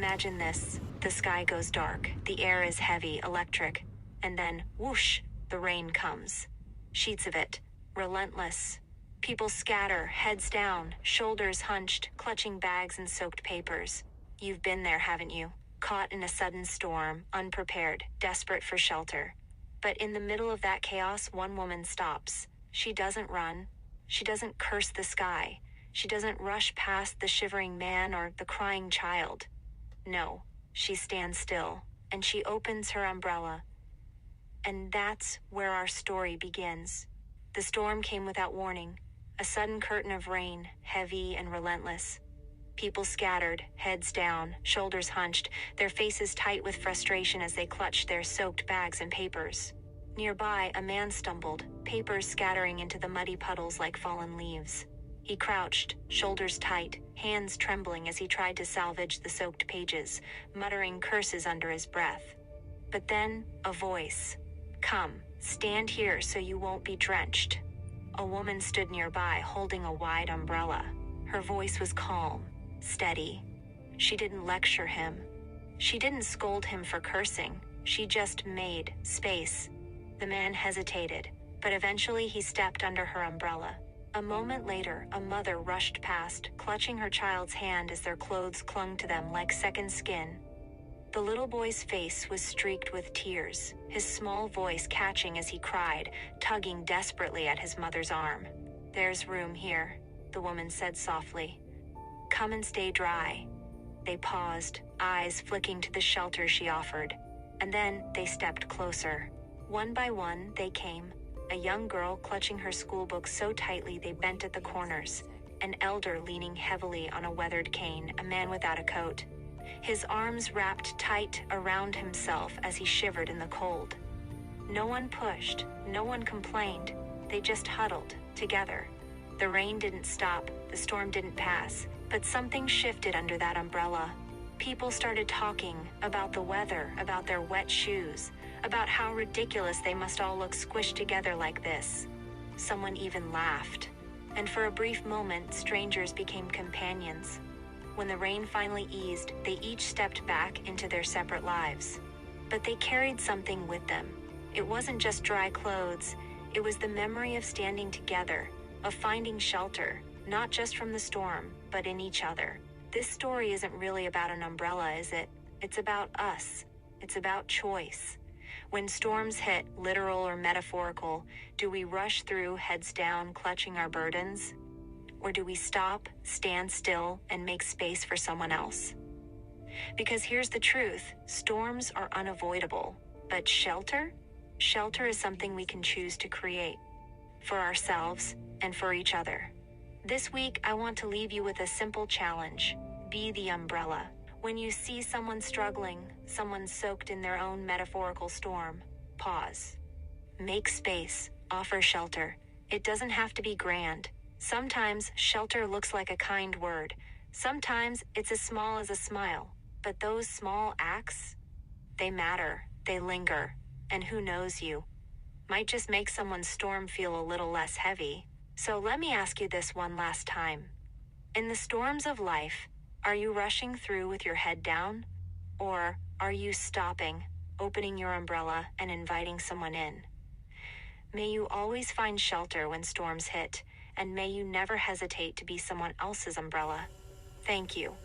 imagine this. The sky goes dark, the air is heavy, electric, and then, whoosh, the rain comes. Sheets of it, relentless. People scatter, heads down, shoulders hunched, clutching bags and soaked papers. You've been there, haven't you? Caught in a sudden storm, unprepared, desperate for shelter. But in the middle of that chaos, one woman stops. She doesn't run. She doesn't curse the sky. She doesn't rush past the shivering man or the crying child. No, she stands still, and she opens her umbrella. And that's where our story begins. The storm came without warning, a sudden curtain of rain, heavy and relentless. People scattered, heads down, shoulders hunched, their faces tight with frustration as they clutched their soaked bags and papers. Nearby, a man stumbled, papers scattering into the muddy puddles like fallen leaves. He crouched, shoulders tight, hands trembling as he tried to salvage the soaked pages, muttering curses under his breath. But then, a voice. "Come, stand here so you won't be drenched." A woman stood nearby, holding a wide umbrella. Her voice was calm, steady. She didn't lecture him. She didn't scold him for cursing. She just made space. The man hesitated, but eventually he stepped under her umbrella. A moment later, a mother rushed past, clutching her child's hand as their clothes clung to them like second skin. The little boy's face was streaked with tears, his small voice catching as he cried, tugging desperately at his mother's arm. "There's room here," the woman said softly. "Come and stay dry." They paused, eyes flicking to the shelter she offered. And then they stepped closer. One by one, they came. A young girl clutching her schoolbook so tightly they bent at the corners. An elder leaning heavily on a weathered cane, a man without a coat. His arms wrapped tight around himself as he shivered in the cold. No one pushed, no one complained. They just huddled, together. The rain didn't stop, the storm didn't pass, but something shifted under that umbrella. People started talking about the weather, about their wet shoes, about how ridiculous they must all look squished together like this. Someone even laughed. And for a brief moment, strangers became companions. When the rain finally eased, they each stepped back into their separate lives. But they carried something with them. It wasn't just dry clothes. It was the memory of standing together, of finding shelter, not just from the storm, but in each other. This story isn't really about an umbrella, is it? It's about us. It's about choice. When storms hit, literal or metaphorical, do we rush through, heads down, clutching our burdens? Or do we stop, stand still, and make space for someone else? Because here's the truth, storms are unavoidable, but shelter? Shelter is something we can choose to create, for ourselves and for each other. This week, I want to leave you with a simple challenge. Be the umbrella. When you see someone struggling, someone soaked in their own metaphorical storm, pause. Make space, offer shelter. It doesn't have to be grand. Sometimes shelter looks like a kind word. Sometimes it's as small as a smile. But those small acts, they matter, they linger, and who knows, you might just make someone's storm feel a little less heavy. So let me ask you this one last time. In the storms of life, are you rushing through with your head down? Or are you stopping, opening your umbrella, and inviting someone in? May you always find shelter when storms hit, and may you never hesitate to be someone else's umbrella. Thank you.